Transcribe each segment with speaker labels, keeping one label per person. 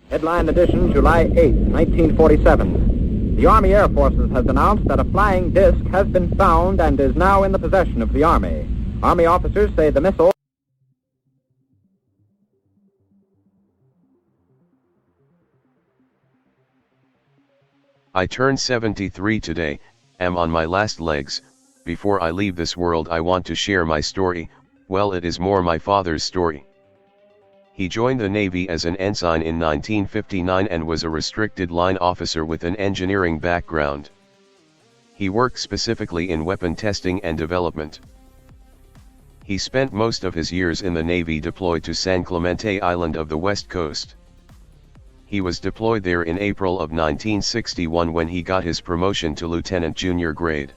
Speaker 1: Headline edition, July 8, 1947. The Army Air Forces has announced that a flying disc has been found and is now in the possession of the Army. Army officers say the missile...
Speaker 2: I turned 73 today, am on my last legs. Before I leave this world I want to share my story. Well, it is more my father's story. He joined the Navy as an ensign in 1959 and was a restricted line officer with an engineering background. He worked specifically in weapon testing and development. He spent most of his years in the Navy deployed to San Clemente Island of the West Coast. He was deployed there in April of 1961 when he got his promotion to lieutenant junior grade.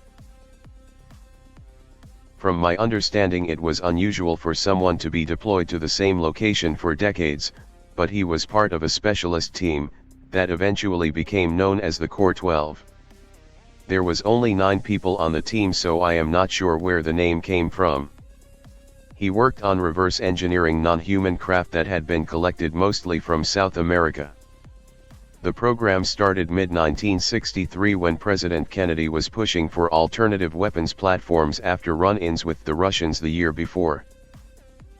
Speaker 2: From my understanding, it was unusual for someone to be deployed to the same location for decades, but he was part of a specialist team that eventually became known as the Corps 12. There was only 9 people on the team, so I am not sure where the name came from. He worked on reverse engineering non-human craft that had been collected mostly from South America. The program started mid-1963 when President Kennedy was pushing for alternative weapons platforms after run-ins with the Russians the year before.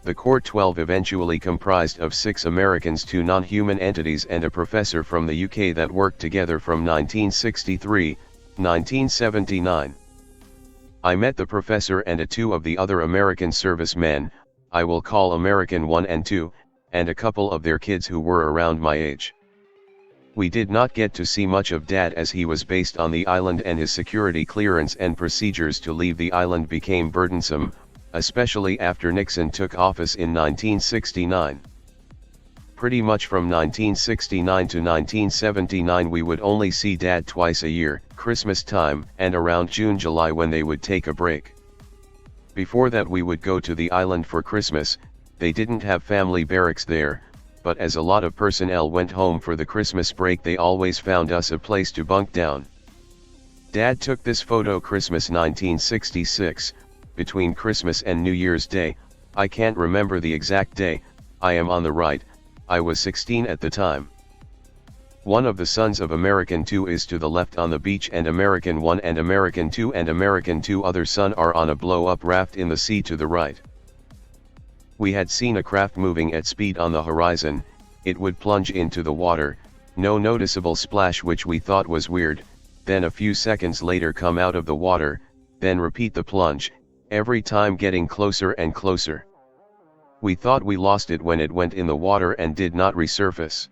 Speaker 2: The Corps 12 eventually comprised of 6 Americans, 2 non-human entities and a professor from the UK that worked together from 1963-1979. I met the professor and 2 of the other American servicemen, I will call American 1 and 2, and a couple of their kids who were around my age. We did not get to see much of Dad as he was based on the island, and his security clearance and procedures to leave the island became burdensome, especially after Nixon took office in 1969. Pretty much from 1969 to 1979 we would only see Dad twice a year, Christmas time and around June-July when they would take a break. Before that we would go to the island for Christmas. They didn't have family barracks there, but as a lot of personnel went home for the Christmas break they always found us a place to bunk down. Dad took this photo Christmas 1966, between Christmas and New Year's Day. I can't remember the exact day. I am on the right, I was 16 at the time. One of the sons of American 2 is to the left on the beach, and American 1 and American 2 and American 2 other son are on a blow-up raft in the sea to the right. We had seen a craft moving at speed on the horizon. It would plunge into the water, no noticeable splash, which we thought was weird, then a few seconds later come out of the water, then repeat the plunge, every time getting closer and closer. We thought we lost it when it went in the water and did not resurface.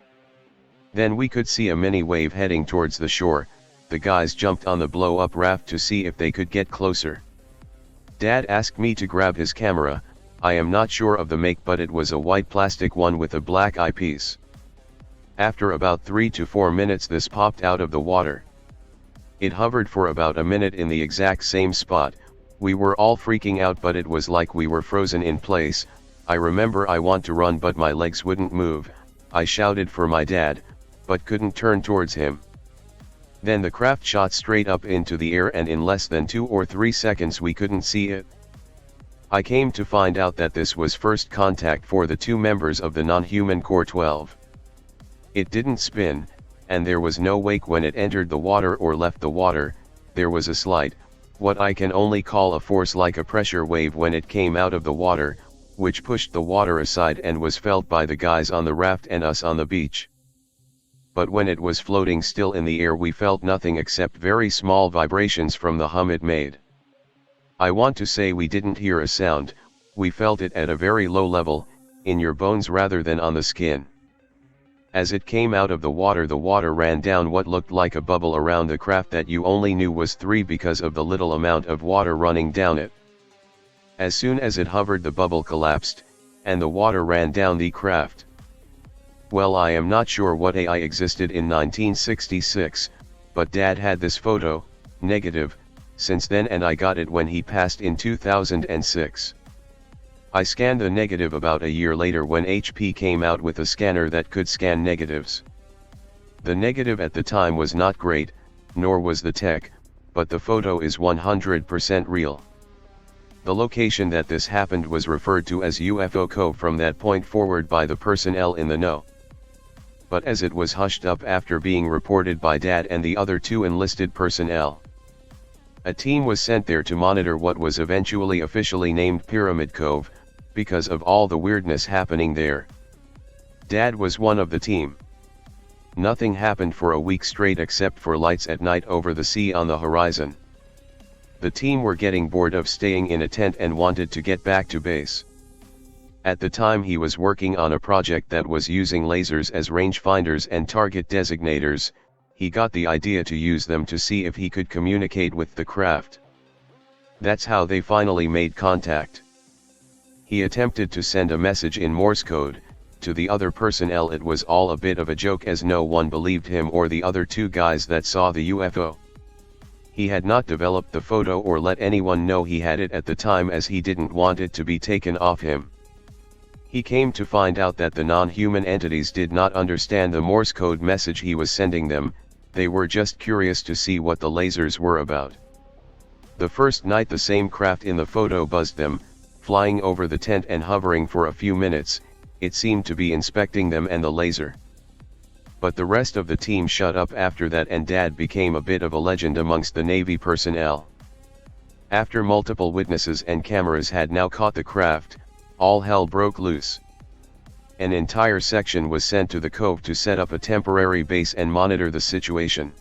Speaker 2: Then we could see a mini wave heading towards the shore. The guys jumped on the blow-up raft to see if they could get closer. Dad asked me to grab his camera. I am not sure of the make, but it was a white plastic one with a black eyepiece. After about 3 to 4 minutes this popped out of the water. It hovered for about a minute in the exact same spot. We were all freaking out, but it was like we were frozen in place. I remember I want to run but my legs wouldn't move. I shouted for my dad, but couldn't turn towards him. Then the craft shot straight up into the air, and in less than 2 or 3 seconds we couldn't see it. I came to find out that this was first contact for the 2 members of the non-human Corps 12. It didn't spin, and there was no wake when it entered the water or left the water. There was a slight, what I can only call a force like a pressure wave when it came out of the water, which pushed the water aside and was felt by the guys on the raft and us on the beach. But when it was floating still in the air we felt nothing except very small vibrations from the hum it made. I want to say we didn't hear a sound, we felt it at a very low level, in your bones rather than on the skin. As it came out of the water ran down what looked like a bubble around the craft that you only knew was 3 because of the little amount of water running down it. As soon as it hovered the bubble collapsed, and the water ran down the craft. Well, I am not sure what AI existed in 1966, but Dad had this photo, negative, since then, and I got it when he passed in 2006. I scanned the negative about a year later when HP came out with a scanner that could scan negatives. The negative at the time was not great, nor was the tech, but the photo is 100% real. The location that this happened was referred to as UFO Cove from that point forward by the personnel in the know. but as it was hushed up after being reported by Dad and the other 2 enlisted personnel. A team was sent there to monitor what was eventually officially named Pyramid Cove, because of all the weirdness happening there. Dad was one of the team. Nothing happened for a week straight except for lights at night over the sea on the horizon. The team were getting bored of staying in a tent and wanted to get back to base. At the time he was working on a project that was using lasers as rangefinders and target designators. He got the idea to use them to see if he could communicate with the craft. That's how they finally made contact. He attempted to send a message in Morse code. To the other personnel it was all a bit of a joke as no one believed him or the other 2 guys that saw the UFO. He had not developed the photo or let anyone know he had it at the time as he didn't want it to be taken off him. He came to find out that the non-human entities did not understand the Morse code message he was sending them, they were just curious to see what the lasers were about. The first night the same craft in the photo buzzed them, flying over the tent and hovering for a few minutes. It seemed to be inspecting them and the laser. But the rest of the team shut up after that and Dad became a bit of a legend amongst the Navy personnel. After multiple witnesses and cameras had now caught the craft, all hell broke loose. An entire section was sent to the cove to set up a temporary base and monitor the situation.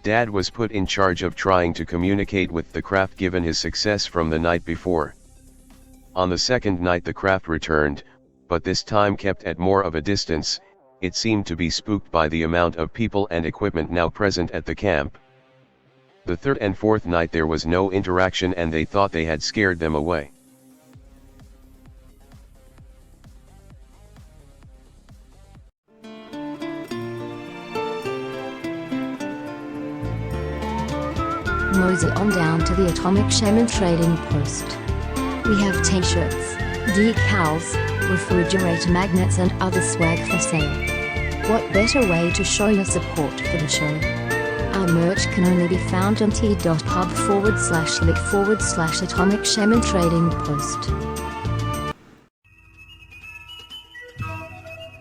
Speaker 2: Dad was put in charge of trying to communicate with the craft given his success from the night before. On the second night the craft returned, but this time kept at more of a distance. It seemed to be spooked by the amount of people and equipment now present at the camp. The third and fourth night there was no interaction and they thought they had scared them away.
Speaker 3: Mosey on down to the Atomic Shaman trading post. We have t-shirts, decals, refrigerator magnets and other swag for sale. What better way to show your support for the show? Our merch can only be found on t.pub/link/Atomic Shaman trading post.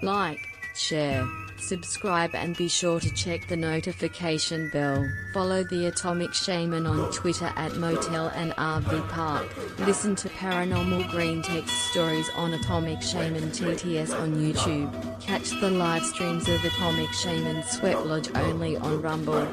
Speaker 4: Like, share, subscribe and be sure to check the notification bell. Follow the Atomic Shaman on Twitter at Motel and RV Park. Listen to paranormal Greentext stories on Atomic Shaman TTS on YouTube. Catch the live streams of Atomic Shaman Sweat Lodge only on Rumble.